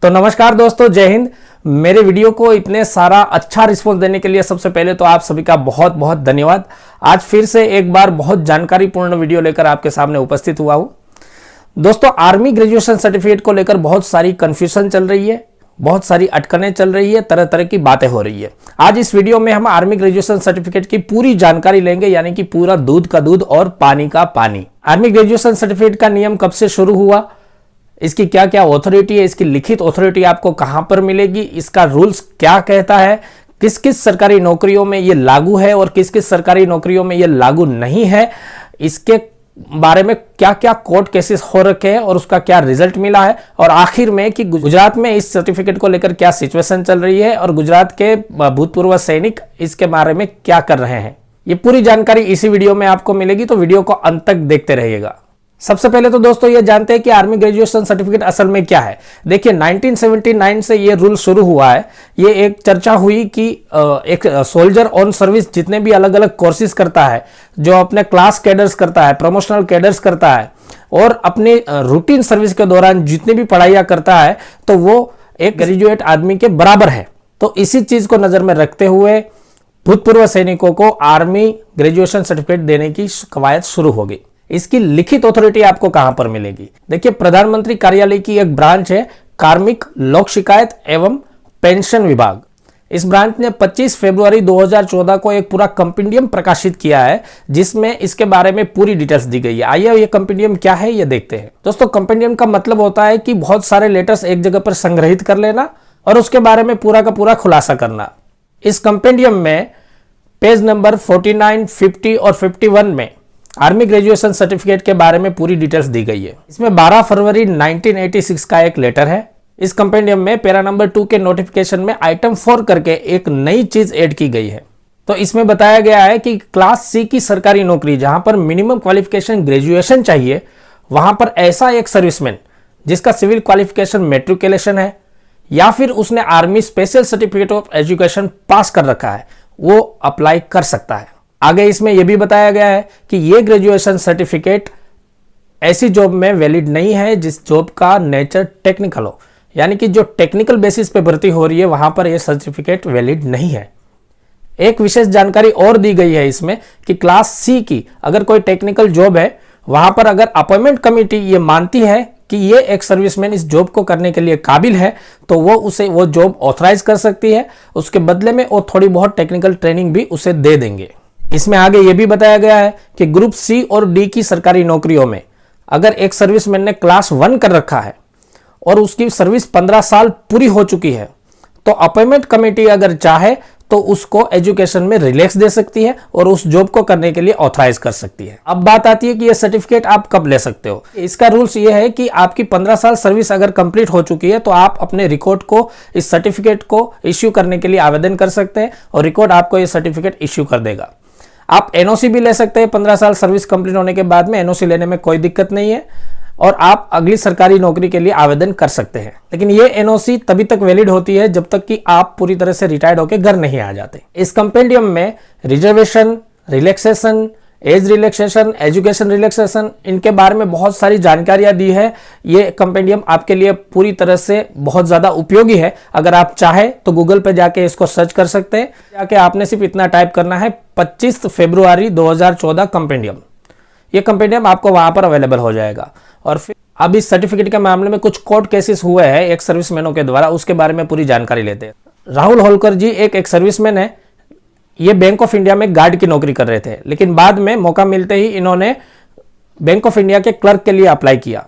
तो नमस्कार दोस्तों, जय हिंद। मेरे वीडियो को इतने सारा अच्छा रिस्पॉन्स देने के लिए सबसे पहले तो आप सभी का बहुत बहुत धन्यवाद। आज फिर से एक बार बहुत जानकारीपूर्ण वीडियो लेकर आपके सामने उपस्थित हुआ हूं। दोस्तों, आर्मी ग्रेजुएशन सर्टिफिकेट को लेकर बहुत सारी कंफ्यूजन चल रही है, बहुत सारी अटकनें चल रही है, तरह तरह की बातें हो रही है। आज इस वीडियो में हम आर्मी ग्रेजुएशन सर्टिफिकेट की पूरी जानकारी लेंगे, यानी कि पूरा दूध का दूध और पानी का पानी। आर्मी ग्रेजुएशन सर्टिफिकेट का नियम कब से शुरू हुआ, इसकी क्या क्या अथॉरिटी है, इसकी लिखित अथॉरिटी आपको कहां पर मिलेगी, इसका रूल्स क्या कहता है, किस किस सरकारी नौकरियों में यह लागू है और किस किस सरकारी नौकरियों में यह लागू नहीं है, इसके बारे में क्या क्या कोर्ट केसेस हो रखे हैं और उसका क्या रिजल्ट मिला है, और आखिर में कि गुजरात में इस सर्टिफिकेट को लेकर क्या सिचुएशन चल रही है और गुजरात के भूतपूर्व सैनिक इसके बारे में क्या कर रहे हैं। ये पूरी जानकारी इसी वीडियो में आपको मिलेगी, तो वीडियो को अंत तक देखते रहिएगा। सबसे पहले तो दोस्तों ये जानते हैं कि आर्मी ग्रेजुएशन सर्टिफिकेट असल में क्या है। देखिए, 1979 से ये रूल शुरू हुआ है। ये एक चर्चा हुई कि एक सोल्जर ऑन सर्विस जितने भी अलग अलग कोर्सेज करता है, जो अपने क्लास कैडर्स करता है, प्रमोशनल कैडर्स करता है और अपने रूटीन सर्विस के दौरान जितनी भी पढ़ाइयाँ करता है, तो वो एक ग्रेजुएट आदमी के बराबर है। तो इसी चीज को नजर में रखते हुए भूतपूर्व सैनिकों को आर्मी ग्रेजुएशन सर्टिफिकेट देने की कवायद शुरू हो गई। इसकी लिखित अथॉरिटी आपको कहां पर मिलेगी? देखिए, प्रधानमंत्री कार्यालय की एक ब्रांच है कार्मिक लोक शिकायत एवं पेंशन विभाग। इस ब्रांच ने 25 फरवरी 2014 को एक पूरा कंपेंडियम प्रकाशित किया है, जिसमें इसके बारे में पूरी डिटेल्स दी गई है। आइए ये कंपेंडियम क्या है ये देखते हैं। दोस्तों, कंपेंडियम का मतलब होता है कि बहुत सारे लेटर्स एक जगह पर संग्रहित कर लेना और उसके बारे में पूरा का पूरा खुलासा करना। इस कंपेंडियम में पेज नंबर 49, 50 और 51 में आर्मी ग्रेजुएशन सर्टिफिकेट के बारे में पूरी डिटेल्स दी गई है। इसमें 12 फरवरी 1986 का एक लेटर है। इस कंपेंडियम में पैरा नंबर 2 के नोटिफिकेशन में आइटम 4 करके एक नई चीज ऐड की गई है। तो इसमें बताया गया है कि क्लास सी की सरकारी नौकरी जहां पर मिनिमम क्वालिफिकेशन ग्रेजुएशन चाहिए, वहां पर ऐसा एक सर्विसमैन जिसका सिविल क्वालिफिकेशन मैट्रिकुलेशन है या फिर उसने army special certificate of education pass कर रखा है, वो अप्लाई कर सकता है। आगे इसमें यह भी बताया गया है कि यह ग्रेजुएशन सर्टिफिकेट ऐसी जॉब में वैलिड नहीं है जिस जॉब का नेचर टेक्निकल हो, यानी कि जो टेक्निकल बेसिस पे भर्ती हो रही है वहां पर यह सर्टिफिकेट वैलिड नहीं है। एक विशेष जानकारी और दी गई है इसमें कि क्लास सी की अगर कोई टेक्निकल जॉब है, वहां पर अगर अपॉइंटमेंट कमेटी ये मानती है कि ये एक सर्विसमैन इस जॉब को करने के लिए काबिल है, तो वो जॉब ऑथराइज कर सकती है। उसके बदले में वो थोड़ी बहुत टेक्निकल ट्रेनिंग भी उसे दे देंगे। इसमें आगे यह भी बताया गया है कि ग्रुप सी और डी की सरकारी नौकरियों में अगर एक सर्विसमैन ने क्लास 1 कर रखा है और उसकी सर्विस 15 साल पूरी हो चुकी है, तो अपॉइंटमेंट कमेटी अगर चाहे तो उसको एजुकेशन में रिलैक्स दे सकती है और उस जॉब को करने के लिए ऑथराइज कर सकती है। अब बात आती है कि यह सर्टिफिकेट आप कब ले सकते हो। इसका रूल्स ये है कि आपकी 15 साल सर्विस अगर कंप्लीट हो चुकी है तो आप अपने रिकॉर्ड को, इस सर्टिफिकेट को इश्यू करने के लिए आवेदन कर सकते हैं और रिकॉर्ड आपको यह सर्टिफिकेट इश्यू कर देगा। आप एनओसी भी ले सकते हैं। 15 साल सर्विस कंप्लीट होने के बाद में एनओसी लेने में कोई दिक्कत नहीं है और आप अगली सरकारी नौकरी के लिए आवेदन कर सकते हैं। लेकिन ये एनओसी तभी तक वैलिड होती है जब तक कि आप पूरी तरह से रिटायर्ड होकर घर नहीं आ जाते। इस कंपेंडियम में reservation, relaxation, age relaxation, education relaxation, इनके बारे में बहुत सारी जानकारियां दी है। ये कंपेंडियम आपके लिए पूरी तरह से बहुत ज्यादा उपयोगी है। अगर आप चाहे तो गूगल पे जाके इसको सर्च कर सकते हैं। जाके आपने सिर्फ इतना टाइप करना है 25 फरवरी 2014 कंपेंडियम। ये कंपेंडियम आपको वहां पर अवेलेबल हो जाएगा। और फिर अब इस सर्टिफिकेट के मामले में कुछ कोर्ट केसेस हुए हैं एक सर्विसमैनों के द्वारा, उसके बारे में पूरी जानकारी लेते हैं। राहुल होलकर जी एक सर्विसमैन है। ये बैंक ऑफ इंडिया में गार्ड की नौकरी कर रहे थे, लेकिन बाद में मौका मिलते ही इन्होंने बैंक ऑफ इंडिया के क्लर्क के लिए अप्लाई किया।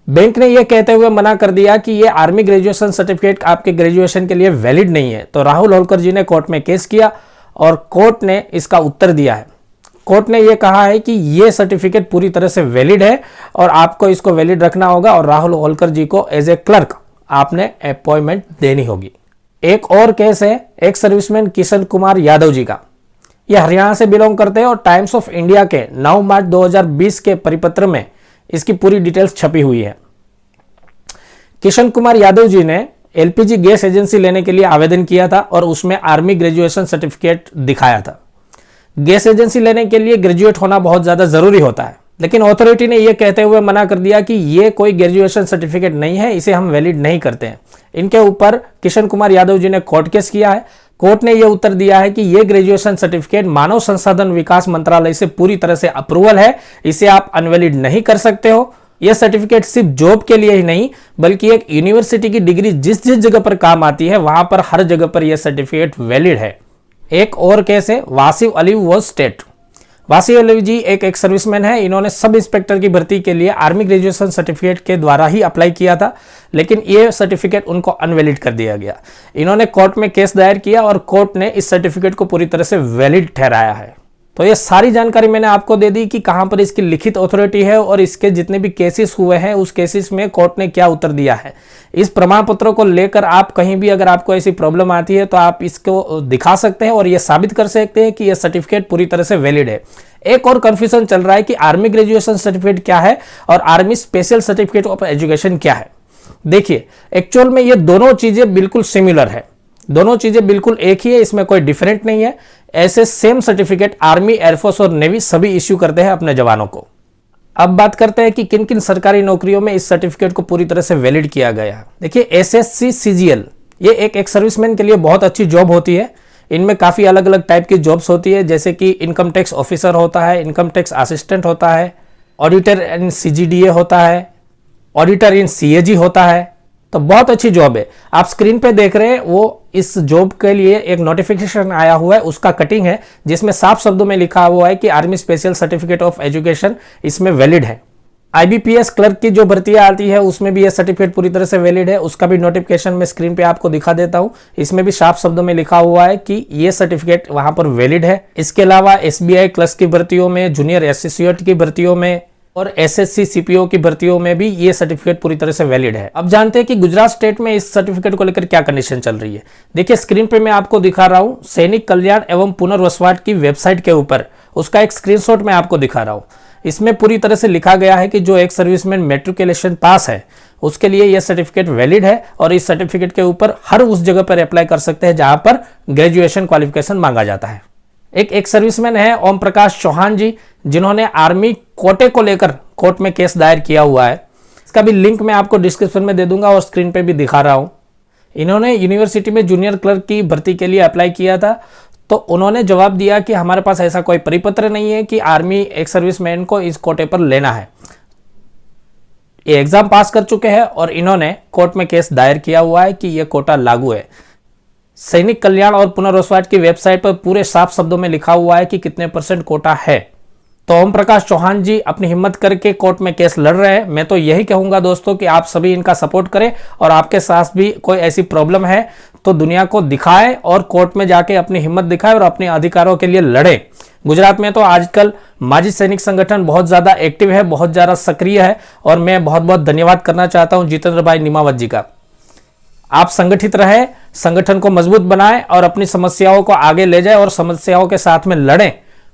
बैंक ने यह कहते हुए मना कर दिया कि यह आर्मी ग्रेजुएशन सर्टिफिकेट आपके ग्रेजुएशन के लिए वैलिड नहीं है। तो राहुल होलकर जी ने कोर्ट में केस किया और कोर्ट ने इसका उत्तर दिया है। कोर्ट ने यह कहा है कि यह सर्टिफिकेट पूरी तरह से वैलिड है और आपको इसको वैलिड रखना होगा और राहुल होलकर जी को एज ए क्लर्क आपने अपॉइंटमेंट देनी होगी। एक और केस है एक सर्विसमैन किशन कुमार यादव जी का। यह हरियाणा से बिलोंग करते हैं और टाइम्स ऑफ इंडिया के 9 मार्च 2020 के परिपत्र में इसकी पूरी डिटेल्स छपी हुई है। किशन कुमार यादव जी ने एलपीजी गैस एजेंसी लेने के लिए आवेदन किया था और उसमें आर्मी ग्रेजुएशन सर्टिफिकेट दिखाया था। गैस एजेंसी लेने के लिए ग्रेजुएट होना बहुत ज्यादा जरूरी होता है। लेकिन अथॉरिटी ने यह कहते हुए मना कर दिया कि ये कोई ग्रेजुएशन सर्टिफिकेट नहीं है, इसे हम वैलिड नहीं करते हैं। इनके ऊपर किशन कुमार यादव जी ने कोर्ट केस किया है। कोर्ट ने यह उत्तर दिया है कि यह ग्रेजुएशन सर्टिफिकेट मानव संसाधन विकास मंत्रालय से पूरी तरह से अप्रूवल है, इसे आप अनवैलिड नहीं कर सकते हो। यह सर्टिफिकेट सिर्फ जॉब के लिए ही नहीं बल्कि एक यूनिवर्सिटी की डिग्री जिस जिस जगह पर काम आती है वहां पर हर जगह पर यह सर्टिफिकेट वैलिड है। एक और केस है वासिफ अली वो स्टेट। वासिफ अली जी एक सर्विसमैन है। इन्होंने सब इंस्पेक्टर की भर्ती के लिए आर्मी ग्रेजुएशन सर्टिफिकेट के द्वारा ही अप्लाई किया था, लेकिन ये सर्टिफिकेट उनको अनवैलिड कर दिया गया। इन्होंने कोर्ट में केस दायर किया और कोर्ट ने इस सर्टिफिकेट को पूरी तरह से वैलिड ठहराया है। तो ये सारी जानकारी मैंने आपको दे दी कि कहां पर इसकी लिखित अथॉरिटी है और इसके जितने भी केसेस हुए हैं उस केसेस में कोर्ट ने क्या उत्तर दिया है। इस प्रमाण पत्रों को लेकर आप कहीं भी अगर आपको ऐसी प्रॉब्लम आती है तो आप इसको दिखा सकते हैं और यह साबित कर सकते हैं कि यह सर्टिफिकेट पूरी तरह से वैलिड है। एक और कंफ्यूजन चल रहा है कि आर्मी ग्रेजुएशन सर्टिफिकेट क्या है और army special certificate of education क्या है। देखिए, एक्चुअल में ये दोनों चीजें बिल्कुल सिमिलर है, दोनों चीजें बिल्कुल एक ही है, इसमें कोई डिफरेंट नहीं है। ऐसे सेम सर्टिफिकेट आर्मी, एयरफोर्स और नेवी सभी इश्यू करते हैं अपने जवानों को। अब बात करते हैं कि किन किन सरकारी नौकरियों में इस सर्टिफिकेट को पूरी तरह से वैलिड किया गया है। देखिए, एसएससी सीजीएल ये एक सर्विसमैन के लिए बहुत अच्छी जॉब होती है। इनमें काफी अलग अलग टाइप की जॉब्स होती है, जैसे कि इनकम टैक्स ऑफिसर होता है, इनकम टैक्स असिस्टेंट होता है, ऑडिटर इन सीजीडीए होता है, ऑडिटर इन सीएजी होता है। तो बहुत अच्छी जॉब है। आप स्क्रीन पे देख रहे हैं वो इस जॉब के लिए एक नोटिफिकेशन आया हुआ है, उसका कटिंग है जिसमें साफ शब्दों में लिखा हुआ है कि army special certificate of education इसमें वैलिड है। आईबीपीएस क्लर्क की जो भर्तियां आती है उसमें भी यह सर्टिफिकेट पूरी तरह से वैलिड है। उसका भी नोटिफिकेशन मैं स्क्रीन पे आपको दिखा देता हूं। इसमें भी साफ शब्दों में लिखा हुआ है कि यह सर्टिफिकेट वहां पर वैलिड है। इसके अलावा एसबीआई क्लर्क की भर्तियों में, जूनियर एसोसिएट की भर्तियों में और एसएससी सीपीओ की भर्तियों में भी ये सर्टिफिकेट पूरी तरह से वैलिड है। अब जानते हैं कि गुजरात स्टेट में इस सर्टिफिकेट को लेकर क्या कंडीशन चल रही है। देखिए, स्क्रीन पे मैं आपको दिखा रहा हूं सैनिक कल्याण एवं पुनर्वसवाट की वेबसाइट के ऊपर उसका एक स्क्रीनशॉट मैं आपको दिखा रहा हूं। इसमें पूरी तरह से लिखा गया है कि जो एक सर्विसमैन मैट्रिकुलेशन पास है उसके लिए यह सर्टिफिकेट वैलिड है और इस सर्टिफिकेट के ऊपर हर उस जगह पर अप्लाई कर सकते हैं जहां पर ग्रेजुएशन क्वालिफिकेशन मांगा जाता है। एक सर्विसमैन है ओम प्रकाश चौहान जी, जिन्होंने आर्मी कोटे को लेकर कोर्ट में केस दायर किया हुआ है। इसका भी लिंक मैं आपको डिस्क्रिप्शन में दे दूंगा और स्क्रीन पे भी दिखा रहा हूं। इन्होंने यूनिवर्सिटी में जूनियर क्लर्क की भर्ती के लिए अप्लाई किया था, तो उन्होंने जवाब दिया कि हमारे पास ऐसा कोई परिपत्र नहीं है कि आर्मी एक सर्विसमैन को इस कोटे पर लेना है। ये एग्जाम पास कर चुके हैं और इन्होंने कोर्ट में केस दायर किया हुआ है कि यह कोटा लागू है। सैनिक कल्याण और पुनर्वसवाट की वेबसाइट पर पूरे साफ शब्दों में लिखा हुआ है कि कितने % कोटा है। तो ओम प्रकाश चौहान जी अपनी हिम्मत करके कोर्ट में केस लड़ रहे हैं। मैं तो यही कहूंगा दोस्तों कि आप सभी इनका सपोर्ट करें और आपके साथ भी कोई ऐसी प्रॉब्लम है तो दुनिया को दिखाएं और कोर्ट में जाके अपनी हिम्मत दिखाएं और अपने अधिकारों के लिए लड़े। गुजरात में तो आजकल माजी सैनिक संगठन बहुत ज्यादा एक्टिव है, बहुत ज्यादा सक्रिय है और मैं बहुत बहुत धन्यवाद करना चाहता हूं जितेंद्र भाई निमावत जी का। आप संगठित रहे, संगठन को मजबूत बनाएं और अपनी समस्याओं को आगे ले जाएं और समस्याओं के साथ में लड़ें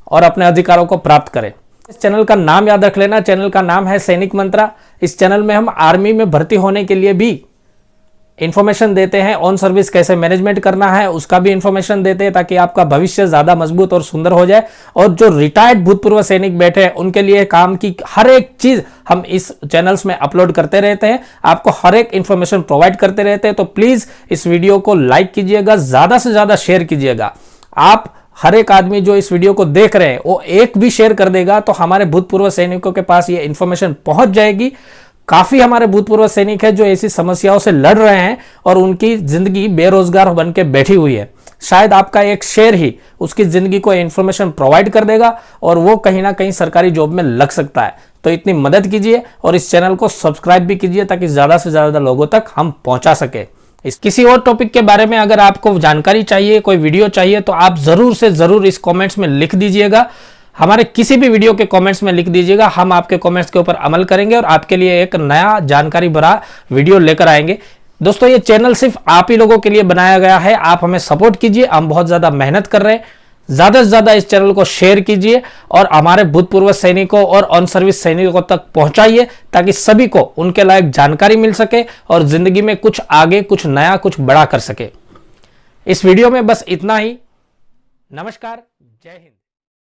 और अपने अधिकारों को प्राप्त करें। इस चैनल का नाम याद रख लेना, चैनल का नाम है सैनिक मंत्रा। इस चैनल में हम आर्मी में भर्ती होने के लिए भी इंफॉर्मेशन देते हैं, ऑन सर्विस कैसे मैनेजमेंट करना है उसका भी इंफॉर्मेशन देते हैं ताकि आपका भविष्य ज्यादा मजबूत और सुंदर हो जाए। और जो रिटायर्ड भूतपूर्व सैनिक बैठे हैं उनके लिए काम की हर एक चीज हम इस चैनल्स में अपलोड करते रहते हैं, आपको हर एक इंफॉर्मेशन प्रोवाइड करते रहते हैं। तो प्लीज इस वीडियो को लाइक कीजिएगा, ज्यादा से ज्यादा शेयर कीजिएगा। आप हर एक आदमी जो इस वीडियो को देख रहे हैं वो एक भी शेयर कर देगा तो हमारे भूतपूर्व सैनिकों के पास ये इंफॉर्मेशन पहुंच जाएगी। काफी हमारे भूतपूर्व सैनिक है जो ऐसी समस्याओं से लड़ रहे हैं और उनकी जिंदगी बेरोजगार बन के बैठी हुई है। शायद आपका एक शेयर ही उसकी जिंदगी को इंफॉर्मेशन प्रोवाइड कर देगा और वो कहीं ना कहीं सरकारी जॉब में लग सकता है। तो इतनी मदद कीजिए और इस चैनल को सब्सक्राइब भी कीजिए ताकि ज्यादा से ज्यादा लोगों तक हम पहुंचा सके। किसी और टॉपिक के बारे में अगर आपको जानकारी चाहिए, कोई वीडियो चाहिए तो आप जरूर से जरूर इस कमेंट्स में लिख दीजिएगा। हमारे किसी भी वीडियो के कमेंट्स में लिख दीजिएगा, हम आपके कमेंट्स के ऊपर अमल करेंगे और आपके लिए एक नया जानकारी भरा वीडियो लेकर आएंगे। दोस्तों, ये चैनल सिर्फ आप ही लोगों के लिए बनाया गया है, आप हमें सपोर्ट कीजिए। हम बहुत ज्यादा मेहनत कर रहे हैं, ज्यादा से ज्यादा इस चैनल को शेयर कीजिए और हमारे भूतपूर्व सैनिकों और ऑन सर्विस सैनिकों तक पहुंचाइए ताकि सभी को उनके लायक जानकारी मिल सके और जिंदगी में कुछ आगे, कुछ नया, कुछ बड़ा कर सके। इस वीडियो में बस इतना ही। नमस्कार, जय हिंद।